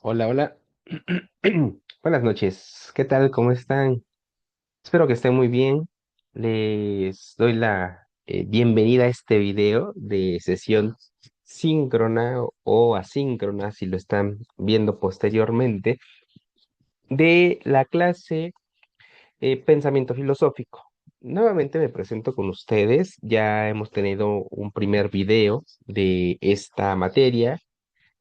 Hola, hola. Buenas noches. ¿Qué tal? ¿Cómo están? Espero que estén muy bien. Les doy la bienvenida a este video de sesión síncrona o asíncrona, si lo están viendo posteriormente, de la clase Pensamiento Filosófico. Nuevamente me presento con ustedes. Ya hemos tenido un primer video de esta materia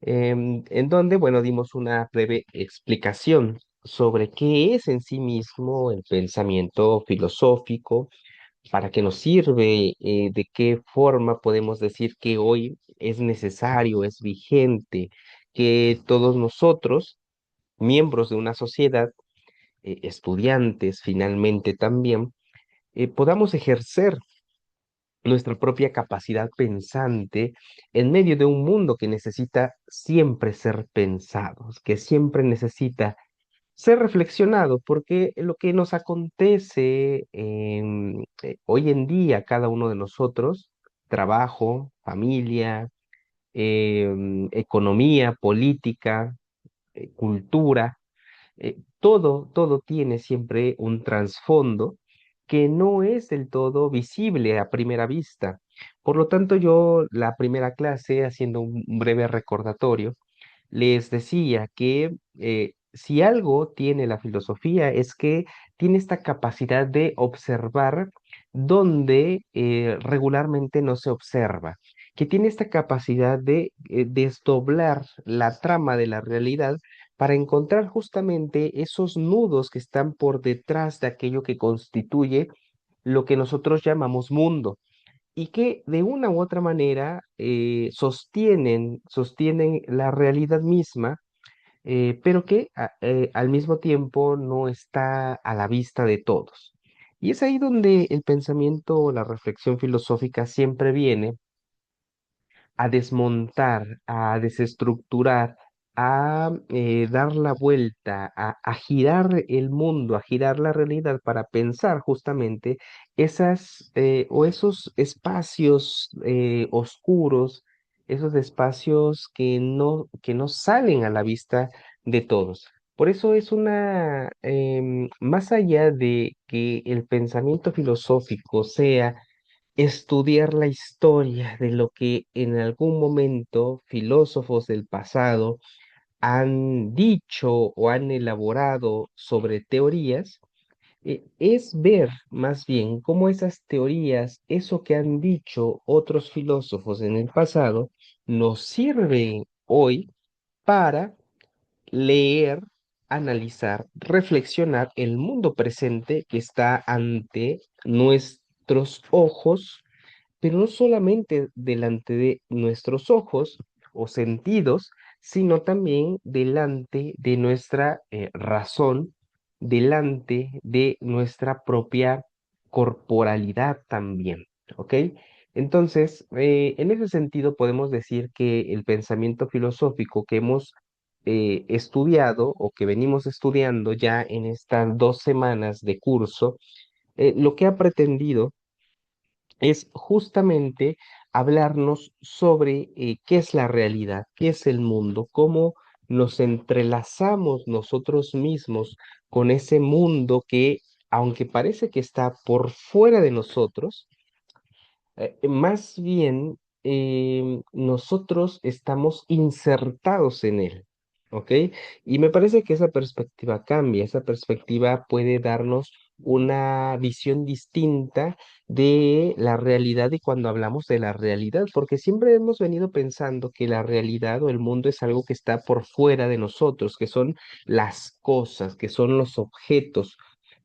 en donde, bueno, dimos una breve explicación sobre qué es en sí mismo el pensamiento filosófico, para qué nos sirve, de qué forma podemos decir que hoy es necesario, es vigente, que todos nosotros, miembros de una sociedad, estudiantes finalmente también, podamos ejercer nuestra propia capacidad pensante en medio de un mundo que necesita siempre ser pensado, que siempre necesita ser reflexionado, porque lo que nos acontece hoy en día, cada uno de nosotros, trabajo, familia, economía, política, cultura, todo tiene siempre un trasfondo que no es del todo visible a primera vista. Por lo tanto, yo la primera clase, haciendo un breve recordatorio, les decía que si algo tiene la filosofía es que tiene esta capacidad de observar donde regularmente no se observa, que tiene esta capacidad de desdoblar la trama de la realidad para encontrar justamente esos nudos que están por detrás de aquello que constituye lo que nosotros llamamos mundo y que de una u otra manera sostienen la realidad misma, pero que al mismo tiempo no está a la vista de todos. Y es ahí donde el pensamiento o la reflexión filosófica siempre viene a desmontar, a desestructurar, a dar la vuelta, a girar el mundo, a girar la realidad para pensar justamente esas o esos espacios oscuros, esos espacios que no salen a la vista de todos. Por eso es más allá de que el pensamiento filosófico sea estudiar la historia de lo que en algún momento filósofos del pasado han dicho o han elaborado sobre teorías, es ver más bien cómo esas teorías, eso que han dicho otros filósofos en el pasado, nos sirve hoy para leer, analizar, reflexionar el mundo presente que está ante nuestros ojos, pero no solamente delante de nuestros ojos o sentidos, sino también delante de nuestra razón, delante de nuestra propia corporalidad también, ¿ok? Entonces, en ese sentido podemos decir que el pensamiento filosófico que hemos estudiado o que venimos estudiando ya en estas 2 semanas de curso, lo que ha pretendido es justamente hablarnos sobre qué es la realidad, qué es el mundo, cómo nos entrelazamos nosotros mismos con ese mundo que, aunque parece que está por fuera de nosotros, más bien nosotros estamos insertados en él, ¿ok? Y me parece que esa perspectiva cambia, esa perspectiva puede darnos una visión distinta de la realidad y cuando hablamos de la realidad, porque siempre hemos venido pensando que la realidad o el mundo es algo que está por fuera de nosotros, que son las cosas, que son los objetos,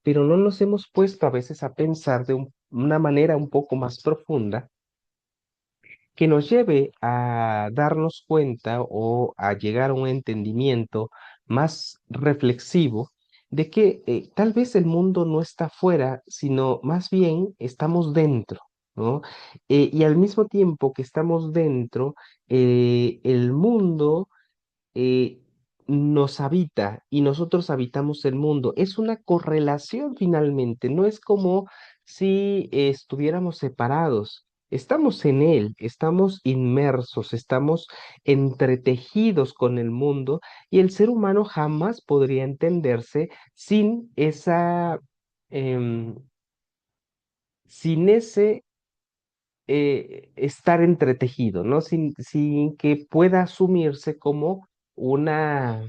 pero no nos hemos puesto a veces a pensar de una manera un poco más profunda que nos lleve a darnos cuenta o a llegar a un entendimiento más reflexivo de que tal vez el mundo no está fuera, sino más bien estamos dentro, ¿no? Y al mismo tiempo que estamos dentro, el mundo eh, nos habita y nosotros habitamos el mundo. Es una correlación finalmente, no es como si estuviéramos separados. Estamos en él, estamos inmersos, estamos entretejidos con el mundo y el ser humano jamás podría entenderse sin em, sin ese estar entretejido, ¿no? Sin que pueda asumirse como una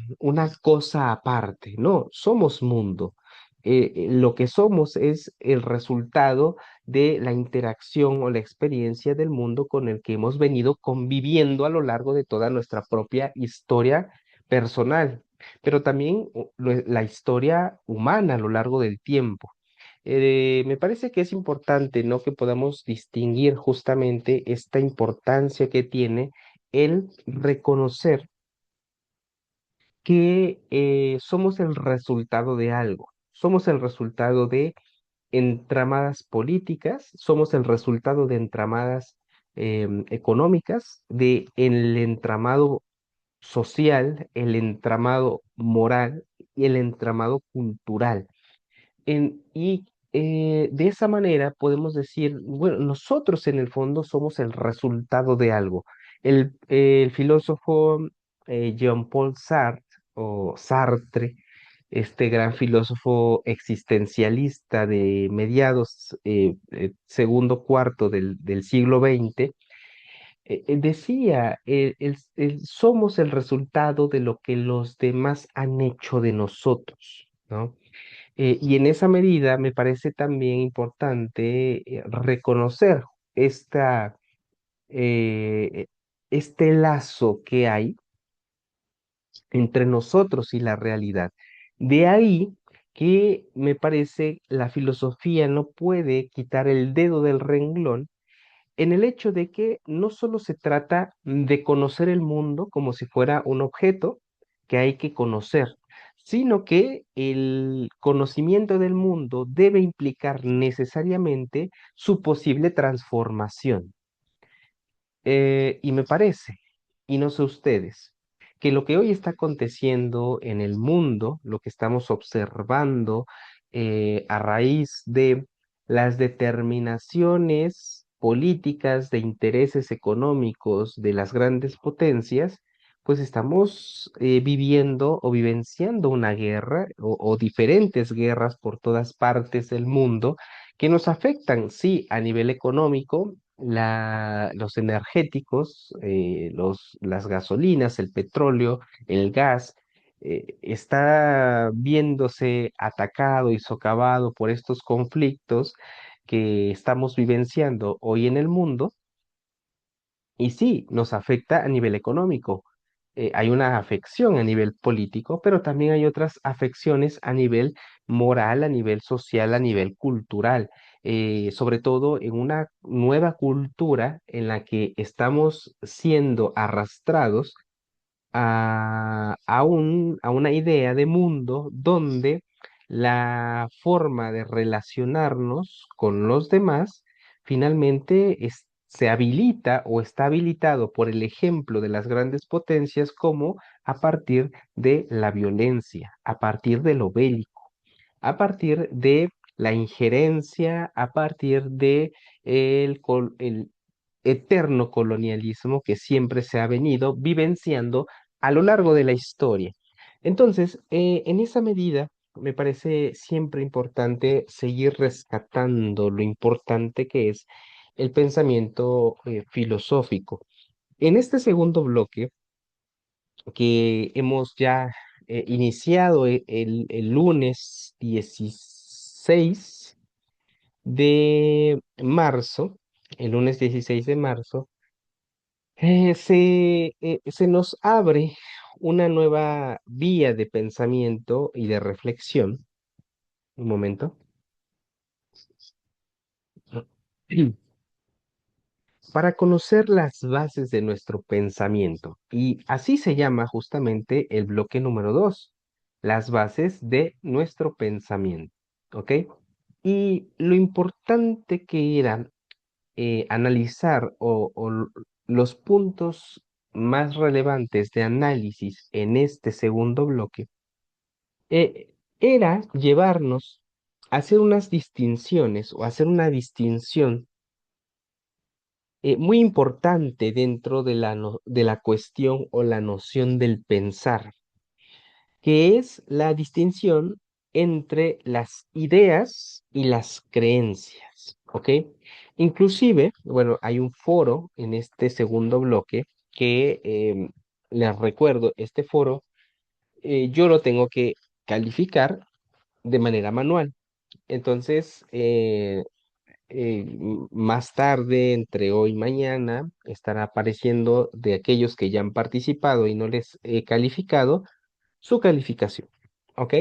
cosa aparte, ¿no? Somos mundo. Lo que somos es el resultado de la interacción o la experiencia del mundo con el que hemos venido conviviendo a lo largo de toda nuestra propia historia personal, pero también la historia humana a lo largo del tiempo. Me parece que es importante, ¿no? Que podamos distinguir justamente esta importancia que tiene el reconocer que somos el resultado de algo, somos el resultado de entramadas políticas, somos el resultado de entramadas económicas, de el entramado social, el entramado moral y el entramado cultural. De esa manera podemos decir, bueno, nosotros en el fondo somos el resultado de algo. El filósofo Jean-Paul Sartre, o Sartre, este gran filósofo existencialista de mediados segundo cuarto del siglo XX, decía, somos el resultado de lo que los demás han hecho de nosotros, ¿no? Y en esa medida me parece también importante reconocer esta, eh, este lazo que hay entre nosotros y la realidad. De ahí que me parece la filosofía no puede quitar el dedo del renglón en el hecho de que no solo se trata de conocer el mundo como si fuera un objeto que hay que conocer, sino que el conocimiento del mundo debe implicar necesariamente su posible transformación. Y me parece, y no sé ustedes, que lo que hoy está aconteciendo en el mundo, lo que estamos observando a raíz de las determinaciones políticas de intereses económicos de las grandes potencias, pues estamos viviendo o vivenciando una guerra o diferentes guerras por todas partes del mundo que nos afectan, sí, a nivel económico, los energéticos, las gasolinas, el petróleo, el gas, está viéndose atacado y socavado por estos conflictos que estamos vivenciando hoy en el mundo y sí, nos afecta a nivel económico. Hay una afección a nivel político, pero también hay otras afecciones a nivel moral, a nivel social, a nivel cultural, sobre todo en una nueva cultura en la que estamos siendo arrastrados a una idea de mundo donde la forma de relacionarnos con los demás finalmente se habilita o está habilitado por el ejemplo de las grandes potencias como a partir de la violencia, a partir de lo bélico, a partir de la injerencia, a partir de el eterno colonialismo que siempre se ha venido vivenciando a lo largo de la historia. Entonces, en esa medida, me parece siempre importante seguir rescatando lo importante que es el pensamiento filosófico. En este segundo bloque, que hemos ya iniciado el lunes 16 de marzo, el lunes 16 de marzo, se nos abre una nueva vía de pensamiento y de reflexión. Un momento. Para conocer las bases de nuestro pensamiento. Y así se llama justamente el bloque número 2, las bases de nuestro pensamiento. ¿Ok? Y lo importante que era analizar los puntos más relevantes de análisis en este segundo bloque era llevarnos a hacer unas distinciones o hacer una distinción muy importante dentro de de la cuestión o la noción del pensar, que es la distinción entre las ideas y las creencias, ¿ok? Inclusive, bueno, hay un foro en este segundo bloque que les recuerdo, este foro yo lo tengo que calificar de manera manual. Entonces, más tarde, entre hoy y mañana, estará apareciendo de aquellos que ya han participado y no les he calificado su calificación. ¿Ok?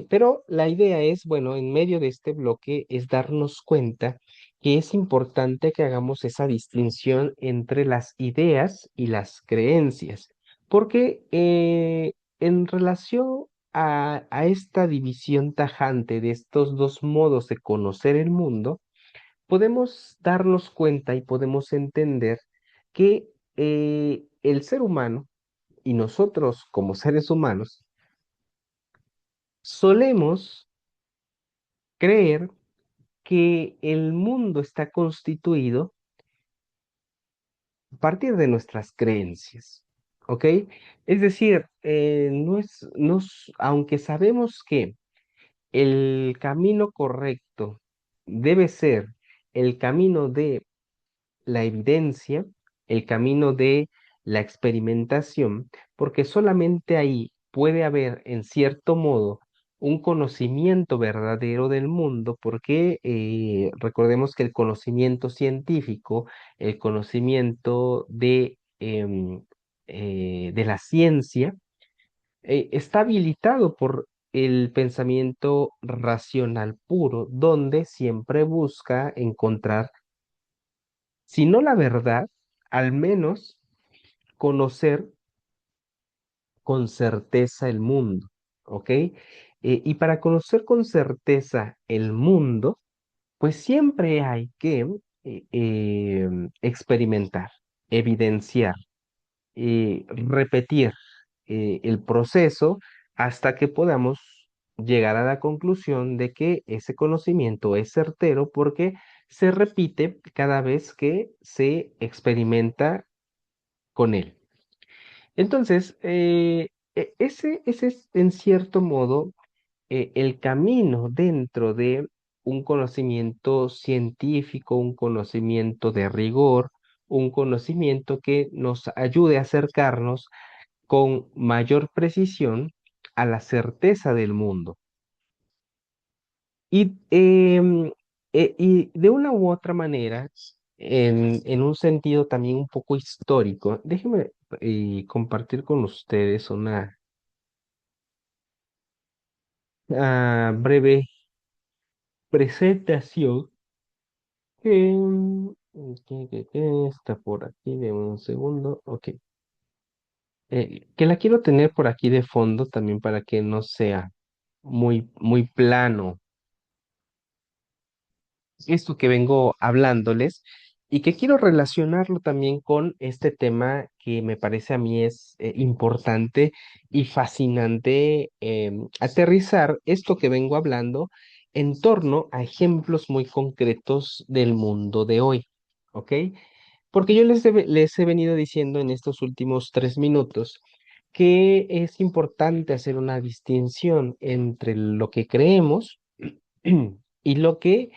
Pero la idea es, bueno, en medio de este bloque es darnos cuenta que es importante que hagamos esa distinción entre las ideas y las creencias, porque en relación a esta división tajante de estos dos modos de conocer el mundo, podemos darnos cuenta y podemos entender que el ser humano y nosotros como seres humanos solemos creer que el mundo está constituido a partir de nuestras creencias, ¿ok? Es decir, aunque sabemos que el camino correcto debe ser el camino de la evidencia, el camino de la experimentación, porque solamente ahí puede haber, en cierto modo, un conocimiento verdadero del mundo, porque recordemos que el conocimiento científico, el conocimiento de la ciencia, está habilitado por el pensamiento racional puro, donde siempre busca encontrar si no la verdad, al menos conocer con certeza el mundo, ¿ok? Y para conocer con certeza el mundo, pues siempre hay que experimentar, evidenciar, repetir el proceso hasta que podamos llegar a la conclusión de que ese conocimiento es certero porque se repite cada vez que se experimenta con él. Entonces, ese es en cierto modo el camino dentro de un conocimiento científico, un conocimiento de rigor, un conocimiento que nos ayude a acercarnos con mayor precisión a la certeza del mundo. Y, y de una u otra manera, en un sentido también un poco histórico, déjenme compartir con ustedes una breve presentación que está por aquí, de un segundo, ok. Que la quiero tener por aquí de fondo también para que no sea muy plano esto que vengo hablándoles y que quiero relacionarlo también con este tema que me parece a mí es importante y fascinante aterrizar esto que vengo hablando en torno a ejemplos muy concretos del mundo de hoy, ¿ok? Porque yo les he venido diciendo en estos últimos 3 minutos que es importante hacer una distinción entre lo que creemos y lo que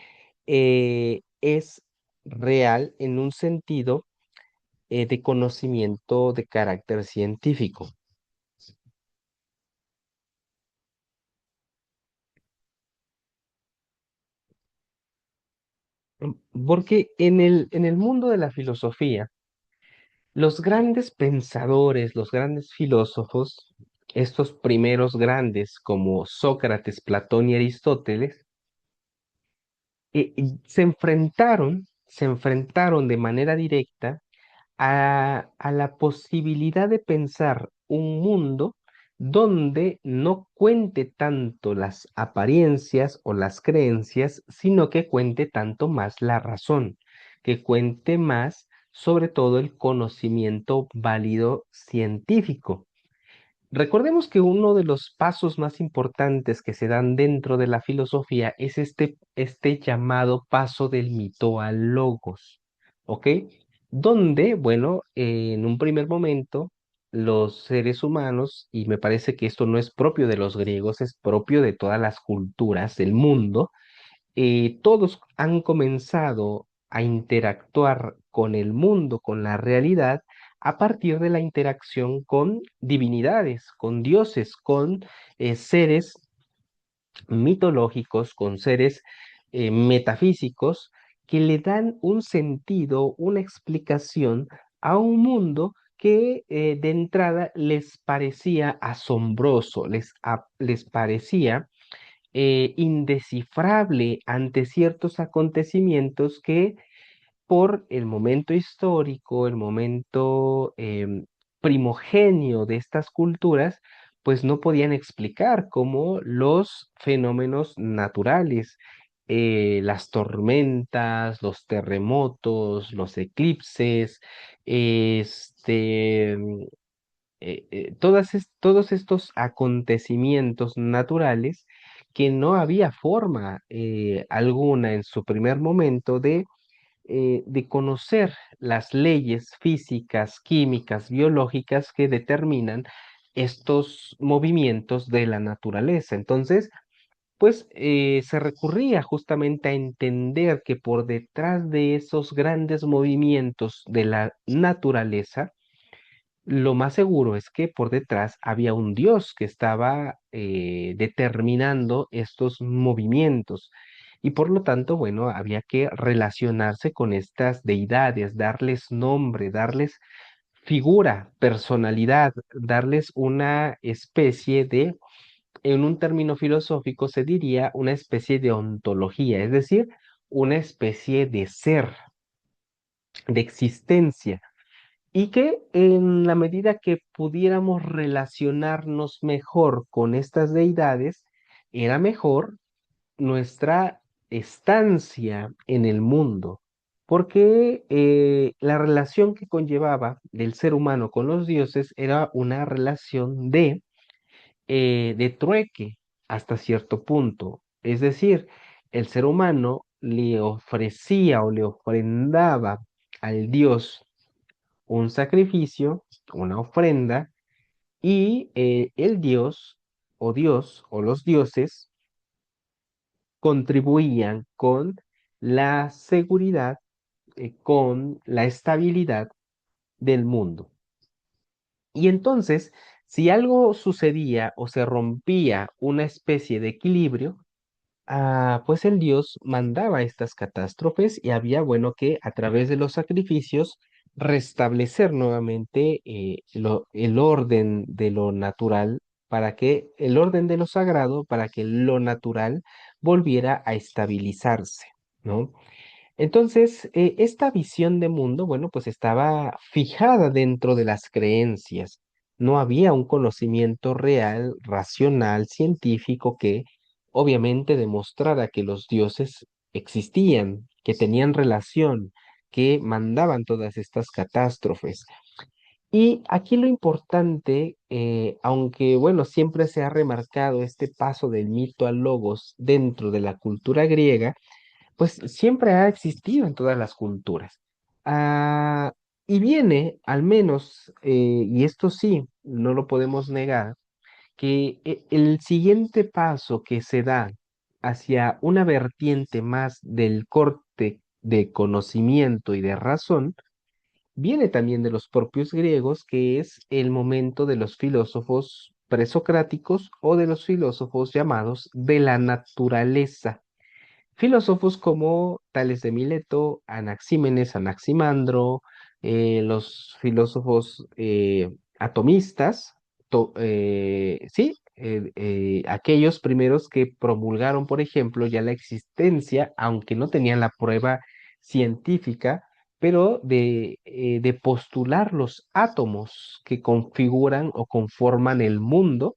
es real en un sentido de conocimiento de carácter científico. Porque en el mundo de la filosofía, los grandes pensadores, los grandes filósofos, estos primeros grandes como Sócrates, Platón y Aristóteles, se enfrentaron de manera directa a la posibilidad de pensar un mundo donde no cuente tanto las apariencias o las creencias, sino que cuente tanto más la razón, que cuente más sobre todo el conocimiento válido científico. Recordemos que uno de los pasos más importantes que se dan dentro de la filosofía es este llamado paso del mito al logos, ¿ok? Donde, bueno, en un primer momento, los seres humanos, y me parece que esto no es propio de los griegos, es propio de todas las culturas del mundo, todos han comenzado a interactuar con el mundo, con la realidad, a partir de la interacción con divinidades, con dioses, con seres mitológicos, con seres metafísicos, que le dan un sentido, una explicación a un mundo que de entrada les parecía asombroso, les parecía indescifrable ante ciertos acontecimientos que por el momento histórico, el momento primogenio de estas culturas, pues no podían explicar como los fenómenos naturales, las tormentas, los terremotos, los eclipses, este, todos estos acontecimientos naturales que no había forma alguna en su primer momento de conocer las leyes físicas, químicas, biológicas que determinan estos movimientos de la naturaleza. Entonces, pues se recurría justamente a entender que por detrás de esos grandes movimientos de la naturaleza, lo más seguro es que por detrás había un Dios que estaba determinando estos movimientos y por lo tanto, bueno, había que relacionarse con estas deidades, darles nombre, darles figura, personalidad, darles una especie de, en un término filosófico se diría una especie de ontología, es decir, una especie de ser, de existencia y que en la medida que pudiéramos relacionarnos mejor con estas deidades, era mejor nuestra estancia en el mundo, porque la relación que conllevaba del ser humano con los dioses era una relación de trueque hasta cierto punto. Es decir, el ser humano le ofrecía o le ofrendaba al dios un sacrificio, una ofrenda, y el dios o los dioses contribuían con la seguridad, con la estabilidad del mundo. Y entonces, si algo sucedía o se rompía una especie de equilibrio, pues el dios mandaba estas catástrofes y había, bueno, que a través de los sacrificios restablecer nuevamente el orden de lo natural para que el orden de lo sagrado, para que lo natural volviera a estabilizarse, ¿no? Entonces, esta visión de mundo, bueno, pues estaba fijada dentro de las creencias. No había un conocimiento real, racional, científico que obviamente demostrara que los dioses existían, que tenían relación, que mandaban todas estas catástrofes. Y aquí lo importante, aunque bueno, siempre se ha remarcado este paso del mito al logos dentro de la cultura griega, pues siempre ha existido en todas las culturas. Ah, y viene, al menos, y esto sí, no lo podemos negar, que el siguiente paso que se da hacia una vertiente más del corte de conocimiento y de razón, viene también de los propios griegos, que es el momento de los filósofos presocráticos o de los filósofos llamados de la naturaleza. Filósofos como Tales de Mileto, Anaxímenes, Anaximandro, los filósofos atomistas, sí, aquellos primeros que promulgaron, por ejemplo, ya la existencia, aunque no tenían la prueba científica, pero de postular los átomos que configuran o conforman el mundo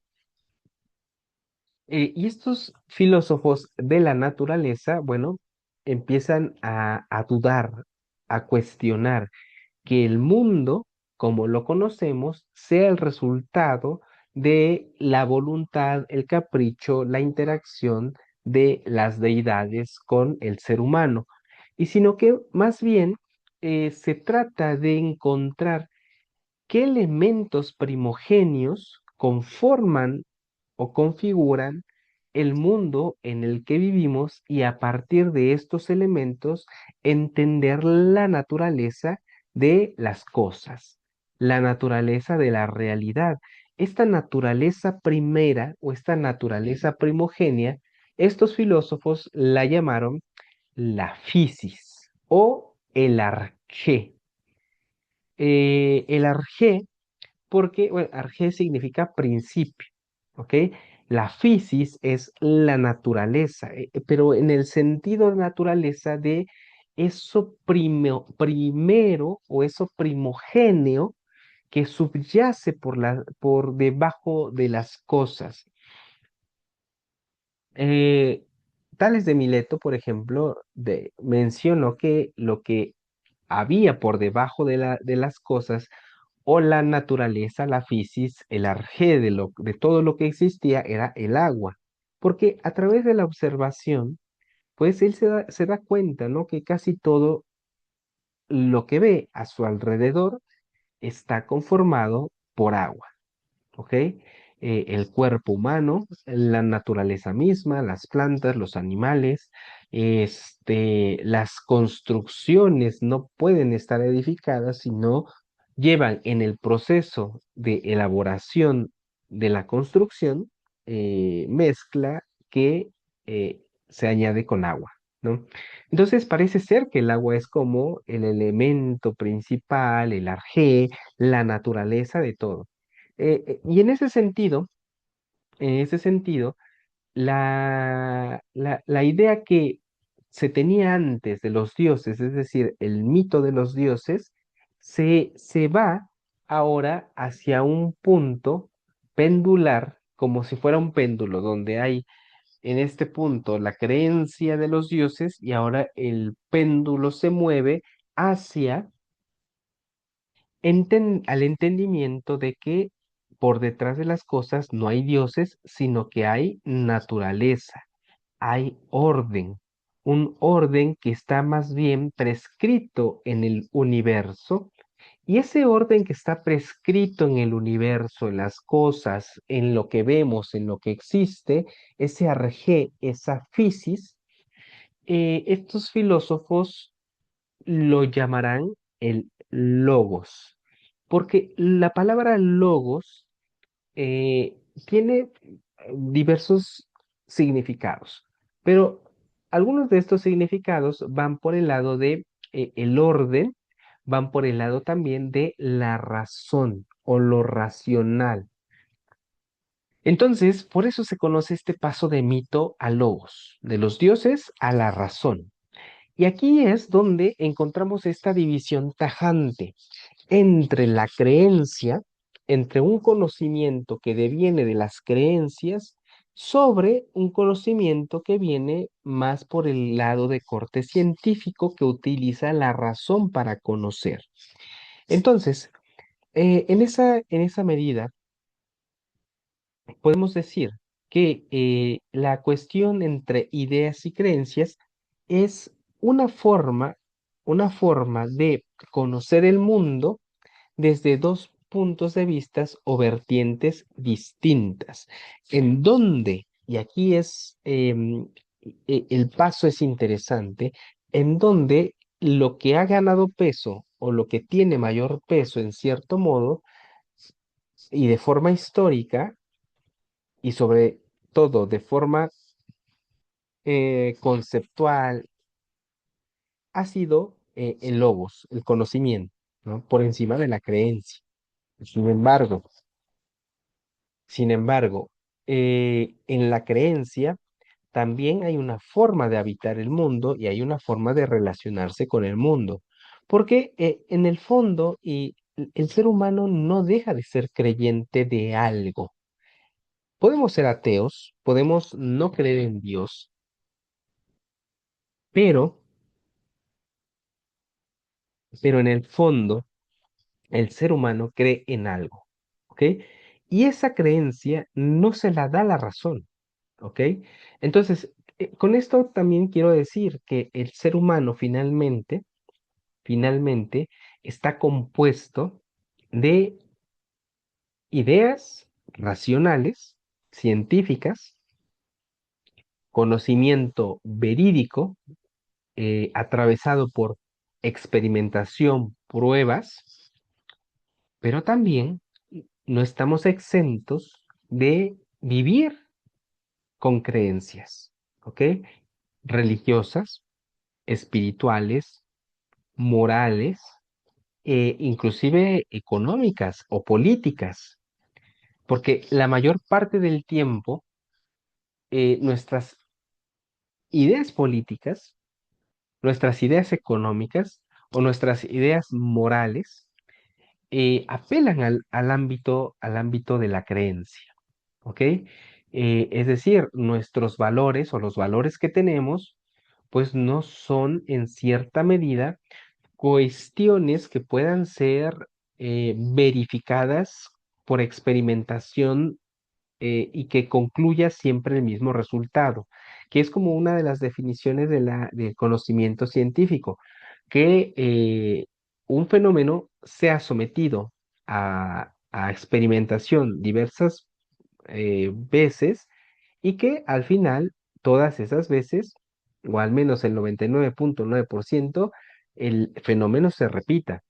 y estos filósofos de la naturaleza, bueno, empiezan a dudar, a cuestionar que el mundo, como lo conocemos, sea el resultado de la voluntad, el capricho, la interacción de las deidades con el ser humano, y sino que más bien se trata de encontrar qué elementos primogenios conforman o configuran el mundo en el que vivimos y a partir de estos elementos entender la naturaleza de las cosas, la naturaleza de la realidad. Esta naturaleza primera o esta naturaleza primogénea, estos filósofos la llamaron la physis o el arjé. El arjé porque, bueno, arjé significa principio, ¿ok? La physis es la naturaleza, pero en el sentido de naturaleza de eso primero o eso primogéneo que subyace por debajo de las cosas. Eh, Tales de Mileto, por ejemplo, mencionó que lo que había por debajo de las cosas o la naturaleza, la fisis, el arjé de todo lo que existía era el agua. Porque a través de la observación, pues él se da cuenta, ¿no? Que casi todo lo que ve a su alrededor está conformado por agua. ¿Ok? El cuerpo humano, la naturaleza misma, las plantas, los animales, las construcciones no pueden estar edificadas si no llevan en el proceso de elaboración de la construcción mezcla que se añade con agua, ¿no? Entonces parece ser que el agua es como el elemento principal, el arjé, la naturaleza de todo. Y en ese sentido, la idea que se tenía antes de los dioses, es decir, el mito de los dioses, se va ahora hacia un punto pendular, como si fuera un péndulo, donde hay en este punto la creencia de los dioses y ahora el péndulo se mueve hacia al entendimiento de que por detrás de las cosas no hay dioses, sino que hay naturaleza, hay orden, un orden que está más bien prescrito en el universo, y ese orden que está prescrito en el universo, en las cosas, en lo que vemos, en lo que existe, ese arjé, esa physis, estos filósofos lo llamarán el logos, porque la palabra logos eh, tiene diversos significados, pero algunos de estos significados van por el lado de el orden, van por el lado también de la razón o lo racional. Entonces, por eso se conoce este paso de mito a logos, de los dioses a la razón. Y aquí es donde encontramos esta división tajante entre la creencia, entre un conocimiento que deviene de las creencias, sobre un conocimiento que viene más por el lado de corte científico que utiliza la razón para conocer. Entonces, en esa medida, podemos decir que la cuestión entre ideas y creencias es una forma de conocer el mundo desde dos puntos de vista o vertientes distintas, en donde, y aquí es, el paso es interesante, en donde lo que ha ganado peso o lo que tiene mayor peso en cierto modo y de forma histórica y sobre todo de forma conceptual ha sido el logos, el conocimiento, ¿no? Por encima de la creencia. Sin embargo, Sin embargo, en la creencia también hay una forma de habitar el mundo y hay una forma de relacionarse con el mundo. Porque en el fondo el ser humano no deja de ser creyente de algo. Podemos ser ateos, podemos no creer en Dios, pero, pero en el fondo el ser humano cree en algo. ¿Ok? y esa creencia no se la da la razón, ¿ok? Entonces, con esto también quiero decir que el ser humano finalmente está compuesto de ideas racionales, científicas, conocimiento verídico, atravesado por experimentación, pruebas, pero también no estamos exentos de vivir con creencias, ¿ok? Religiosas, espirituales, morales, inclusive económicas o políticas, porque la mayor parte del tiempo nuestras ideas políticas, nuestras ideas económicas o nuestras ideas morales apelan al ámbito de la creencia, ¿ok? Es decir, nuestros valores o los valores que tenemos, pues no son en cierta medida cuestiones que puedan ser verificadas por experimentación y que concluya siempre el mismo resultado, que es como una de las definiciones del conocimiento científico, que un fenómeno sea sometido a experimentación diversas veces y que al final, todas esas veces, o al menos el 99.9%, el fenómeno se repita.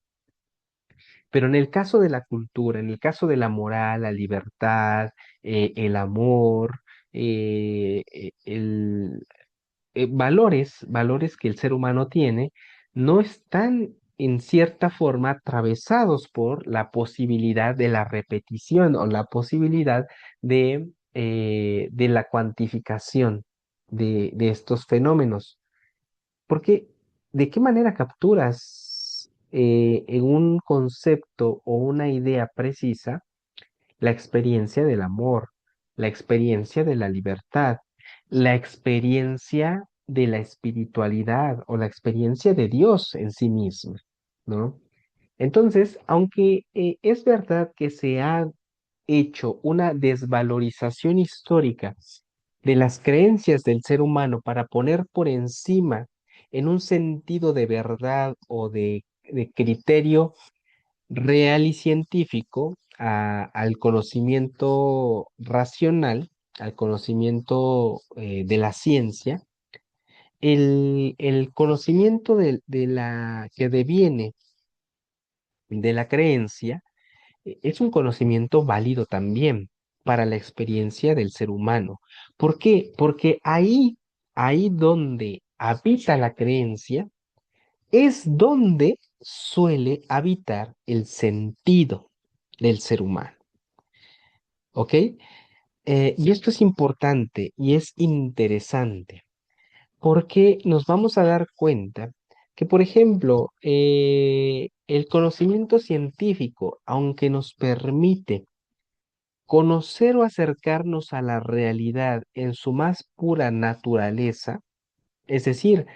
Pero en el caso de la cultura, en el caso de la moral, la libertad, el amor, valores que el ser humano tiene, no están en cierta forma atravesados por la posibilidad de la repetición o la posibilidad de la cuantificación de estos fenómenos. Porque, ¿de qué manera capturas en un concepto o una idea precisa la experiencia del amor, la experiencia de la libertad, la experiencia de la espiritualidad o la experiencia de Dios en sí mismo, ¿no? Entonces, aunque es verdad que se ha hecho una desvalorización histórica de las creencias del ser humano para poner por encima en un sentido de verdad o de criterio real y científico al conocimiento racional, al conocimiento de la ciencia, el conocimiento de la que deviene de la creencia es un conocimiento válido también para la experiencia del ser humano. ¿Por qué? Porque ahí donde habita la creencia, es donde suele habitar el sentido del ser humano. ¿Ok? Y esto es importante y es interesante porque nos vamos a dar cuenta que, por ejemplo, el conocimiento científico, aunque nos permite conocer o acercarnos a la realidad en su más pura naturaleza, es decir,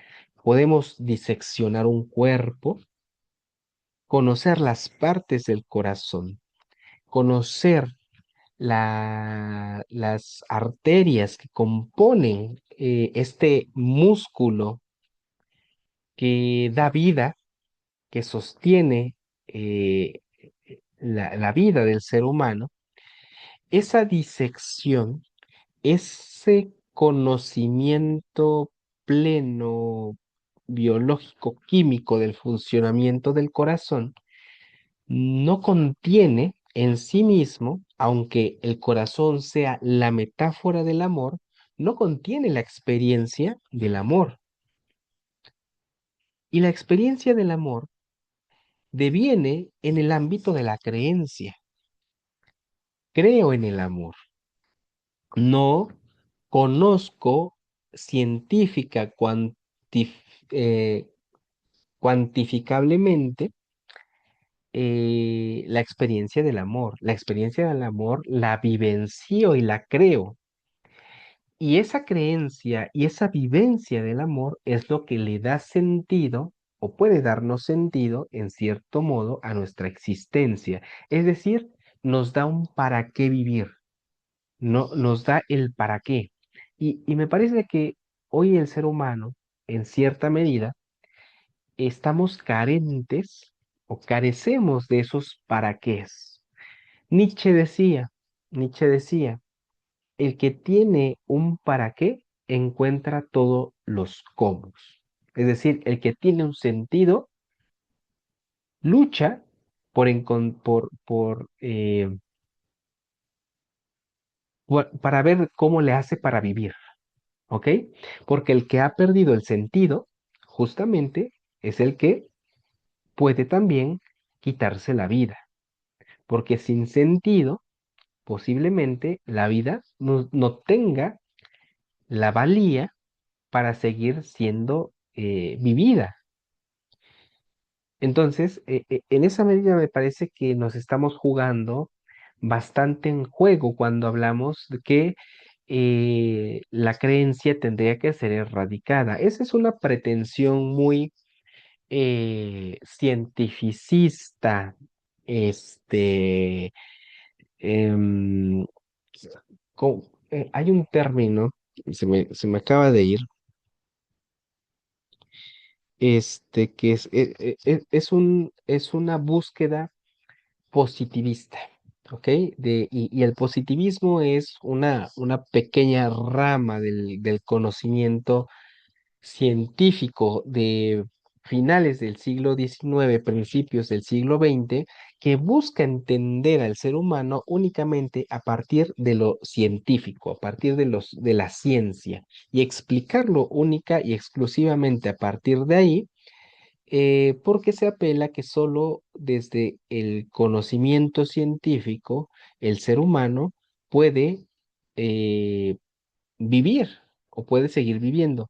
podemos diseccionar un cuerpo, conocer las partes del corazón, conocer las arterias que componen este músculo que da vida, que sostiene la vida del ser humano, esa disección, ese conocimiento pleno biológico, químico del funcionamiento del corazón, no contiene en sí mismo, aunque el corazón sea la metáfora del amor, no contiene la experiencia del amor. Y la experiencia del amor deviene en el ámbito de la creencia. Creo en el amor. No conozco científica eh, cuantificablemente la experiencia del amor. La experiencia del amor la vivencio y la creo. Y esa creencia y esa vivencia del amor es lo que le da sentido o puede darnos sentido en cierto modo a nuestra existencia. Es decir, nos da un para qué vivir, no, nos da el para qué. Y me parece que hoy el ser humano, en cierta medida, estamos carentes o carecemos de esos para qués. Nietzsche decía, Nietzsche decía, el que tiene un para qué encuentra todos los cómo. Es decir, el que tiene un sentido lucha para ver cómo le hace para vivir, ¿ok? Porque el que ha perdido el sentido, justamente, es el que puede también quitarse la vida, porque sin sentido, posiblemente la vida no tenga la valía para seguir siendo vivida. Entonces, en esa medida me parece que nos estamos jugando bastante en juego cuando hablamos de que la creencia tendría que ser erradicada. Esa es una pretensión muy cientificista. Este, em, hay un término, se me acaba de ir, que es una búsqueda positivista, ¿ok? Y el positivismo es una pequeña rama del conocimiento científico de finales del siglo XIX, principios del siglo XX, que busca entender al ser humano únicamente a partir de lo científico, a partir de la ciencia, y explicarlo única y exclusivamente a partir de ahí, porque se apela que solo desde el conocimiento científico el ser humano puede vivir o puede seguir viviendo,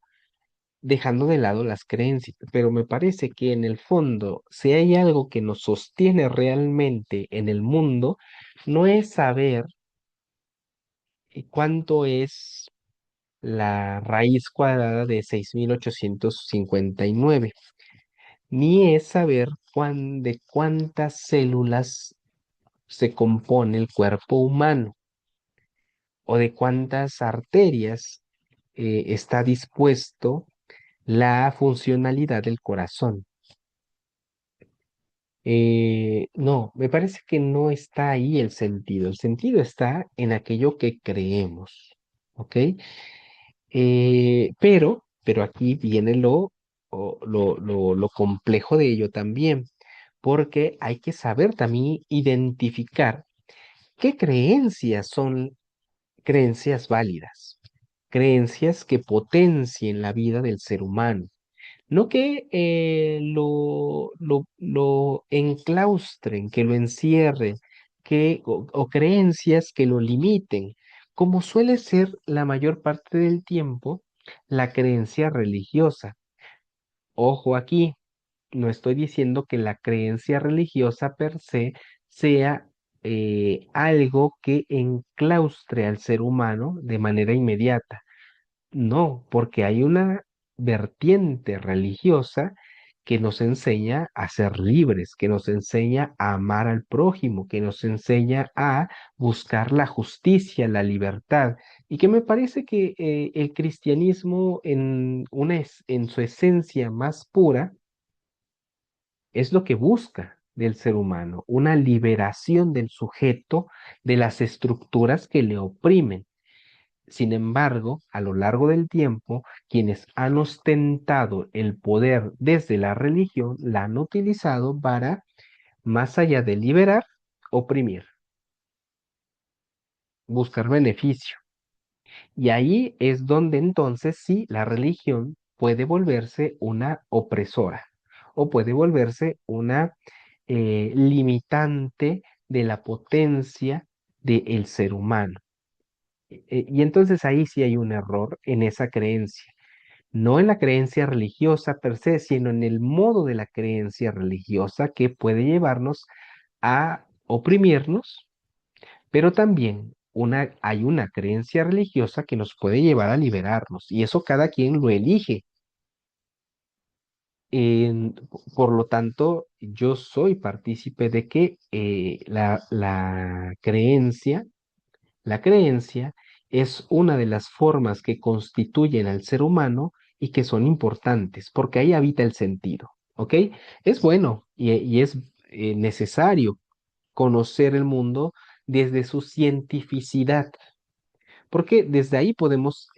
dejando de lado las creencias. Pero me parece que en el fondo, si hay algo que nos sostiene realmente en el mundo, no es saber cuánto es la raíz cuadrada de 6859, ni es saber de cuántas células se compone el cuerpo humano o de cuántas arterias está dispuesto la funcionalidad del corazón. No, me parece que no está ahí el sentido. El sentido está en aquello que creemos, ¿ok? Pero aquí viene lo complejo de ello también, porque hay que saber también identificar qué creencias son creencias válidas, creencias que potencien la vida del ser humano, no que lo enclaustren, que lo encierren, o creencias que lo limiten, como suele ser la mayor parte del tiempo la creencia religiosa. Ojo aquí, no estoy diciendo que la creencia religiosa per se sea algo que enclaustre al ser humano de manera inmediata. No, porque hay una vertiente religiosa que nos enseña a ser libres, que nos enseña a amar al prójimo, que nos enseña a buscar la justicia, la libertad, y que me parece que el cristianismo en su esencia más pura es lo que busca del ser humano, una liberación del sujeto de las estructuras que le oprimen. Sin embargo, a lo largo del tiempo, quienes han ostentado el poder desde la religión la han utilizado para, más allá de liberar, oprimir, buscar beneficio. Y ahí es donde entonces sí la religión puede volverse una opresora o puede volverse una limitante de la potencia del ser humano. Y entonces ahí sí hay un error en esa creencia. No en la creencia religiosa per se, sino en el modo de la creencia religiosa que puede llevarnos a oprimirnos, pero también hay una creencia religiosa que nos puede llevar a liberarnos, y eso cada quien lo elige. por lo tanto, yo soy partícipe de que la creencia es una de las formas que constituyen al ser humano y que son importantes, porque ahí habita el sentido, ¿ok? Es bueno y es necesario conocer el mundo desde su cientificidad, porque desde ahí podemos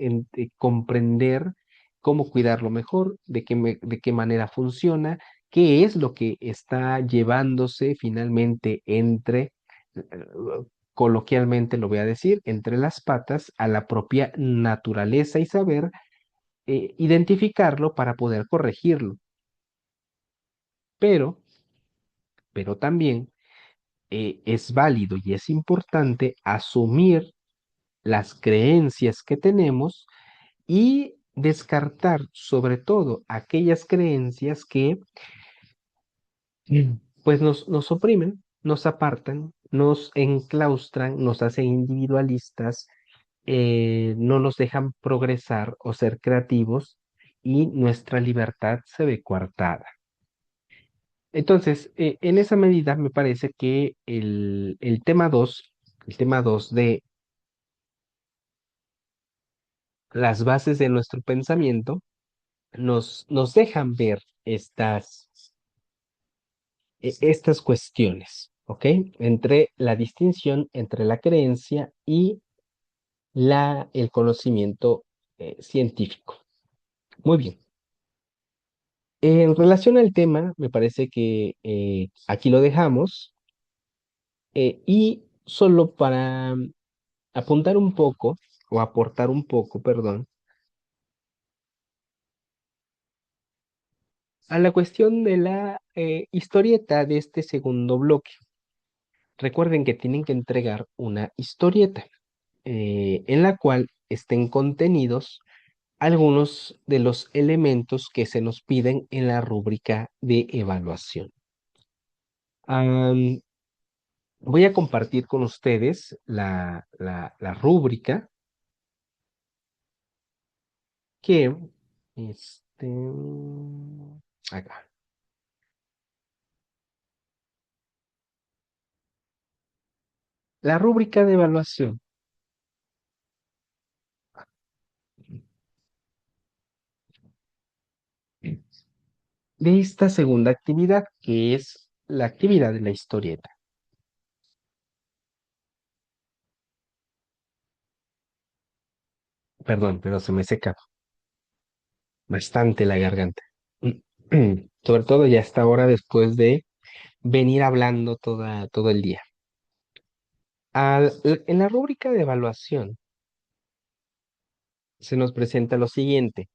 comprender cómo cuidarlo mejor, de qué manera funciona, qué es lo que está llevándose finalmente eh, coloquialmente lo voy a decir, entre las patas a la propia naturaleza y saber identificarlo para poder corregirlo. Pero, pero también es válido y es importante asumir las creencias que tenemos y descartar sobre todo aquellas creencias que pues nos oprimen, nos apartan, nos enclaustran, nos hacen individualistas, no nos dejan progresar o ser creativos y nuestra libertad se ve coartada. Entonces, en esa medida me parece que el tema 2 de las bases de nuestro pensamiento, nos dejan ver estas cuestiones, ¿ok? Entre la distinción entre la creencia y el conocimiento científico. Muy bien. En relación al tema, me parece que aquí lo dejamos y solo para apuntar un poco o aportar un poco, perdón, a la cuestión de la historieta de este segundo bloque. Recuerden que tienen que entregar una historieta en la cual estén contenidos algunos de los elementos que se nos piden en la rúbrica de evaluación. Am, Voy a compartir con ustedes la rúbrica que, este, acá, la rúbrica de evaluación de esta segunda actividad, que es la actividad de la historieta. Perdón, pero se me seca bastante la garganta. Sobre todo ya hasta ahora después de venir hablando todo el día. En la rúbrica de evaluación se nos presenta lo siguiente.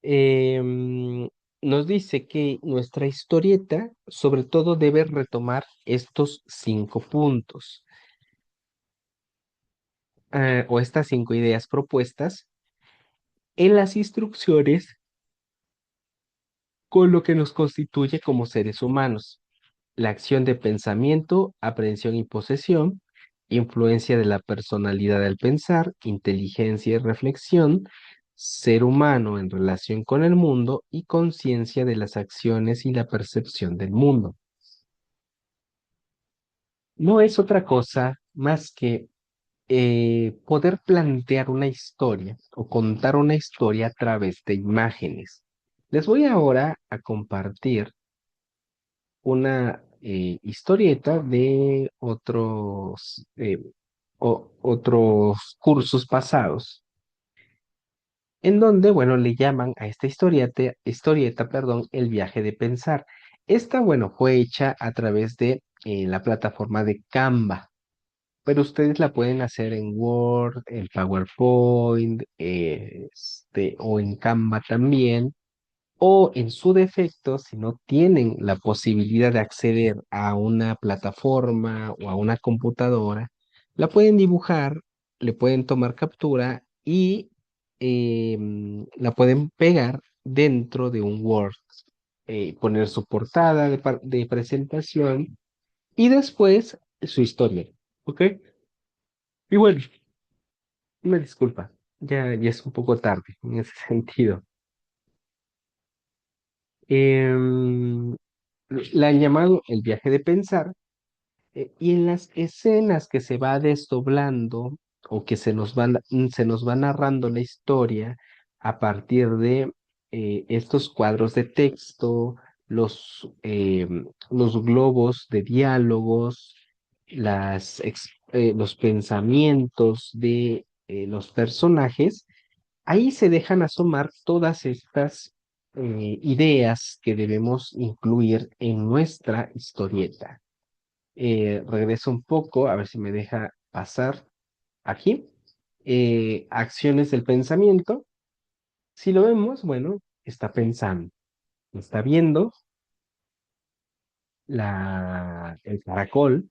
Em, Nos dice que nuestra historieta sobre todo debe retomar estos 5 puntos o estas 5 ideas propuestas en las instrucciones con lo que nos constituye como seres humanos. La acción de pensamiento, aprehensión y posesión, influencia de la personalidad al pensar, inteligencia y reflexión, ser humano en relación con el mundo y conciencia de las acciones y la percepción del mundo. No es otra cosa más que poder plantear una historia o contar una historia a través de imágenes. Les voy ahora a compartir una historieta de otros cursos pasados, en donde, bueno, le llaman a esta historieta, perdón, el viaje de pensar. Esta, bueno, fue hecha a través de la plataforma de Canva, pero ustedes la pueden hacer en Word, en PowerPoint, o en Canva también. O en su defecto, si no tienen la posibilidad de acceder a una plataforma o a una computadora, la pueden dibujar, le pueden tomar captura y la pueden pegar dentro de un Word, poner su portada de presentación y después su historia. ¿Ok? Y bueno, me disculpa, ya es un poco tarde en ese sentido. Em, la han llamado el viaje de pensar. Y en las escenas que se va desdoblando o que se nos va narrando la historia a partir de estos cuadros de texto, los globos de diálogos, los pensamientos de los personajes, ahí se dejan asomar todas estas ideas que debemos incluir en nuestra historieta. Regreso un poco, a ver si me deja pasar aquí. Acciones del pensamiento. Si lo vemos, bueno, está pensando, está viendo el caracol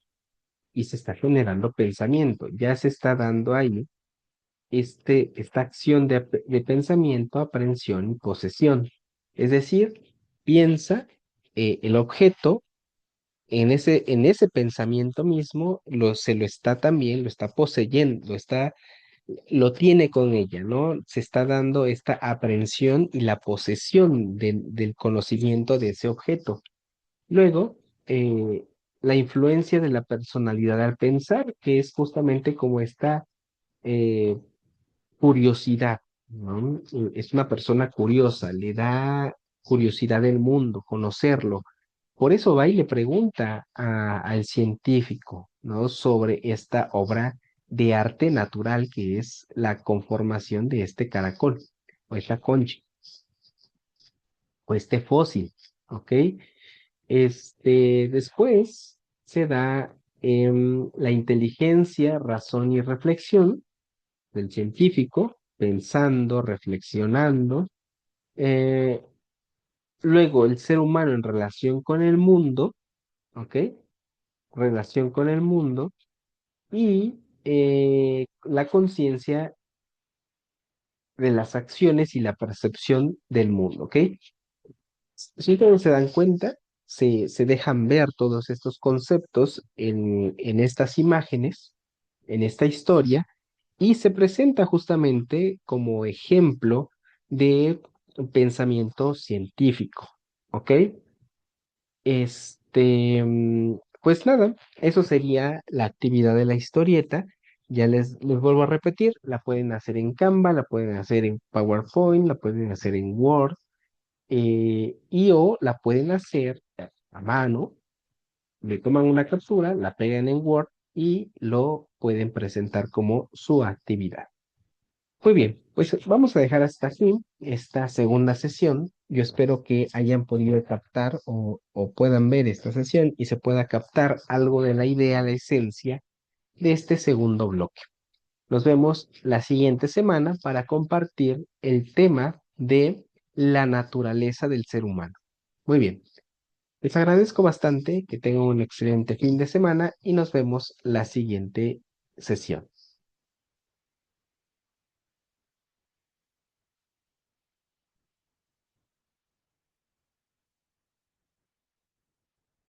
y se está generando pensamiento. Ya se está dando ahí esta acción de pensamiento, aprehensión y posesión. Es decir, piensa el objeto en ese pensamiento mismo, se lo está también, lo está poseyendo, lo tiene con ella, ¿no? Se está dando esta aprehensión y la posesión del conocimiento de ese objeto. Luego, la influencia de la personalidad al pensar, que es justamente como esta eh, curiosidad, ¿no? Es una persona curiosa, le da curiosidad del mundo, conocerlo. Por eso va y le pregunta al científico, ¿no? Sobre esta obra de arte natural que es la conformación de este caracol, o esta concha, o este fósil, ¿ok? Después se da la inteligencia, razón y reflexión del científico, pensando, reflexionando. Eh, Luego, el ser humano en relación con el mundo, ¿ok? Relación con el mundo y la conciencia de las acciones y la percepción del mundo, ¿ok? Si ustedes se dan cuenta, se dejan ver todos estos conceptos en estas imágenes, en esta historia, y se presenta justamente como ejemplo de pensamiento científico, ¿ok? Pues nada, eso sería la actividad de la historieta. Ya les vuelvo a repetir, la pueden hacer en Canva, la pueden hacer en PowerPoint, la pueden hacer en Word, y o la pueden hacer a mano, le toman una captura, la pegan en Word y lo pueden presentar como su actividad. Muy bien, pues vamos a dejar hasta aquí esta segunda sesión. Yo espero que hayan podido captar o puedan ver esta sesión y se pueda captar algo de la idea, la esencia de este segundo bloque. Nos vemos la siguiente semana para compartir el tema de la naturaleza del ser humano. Muy bien, les agradezco bastante, que tengan un excelente fin de semana y nos vemos la siguiente sesión.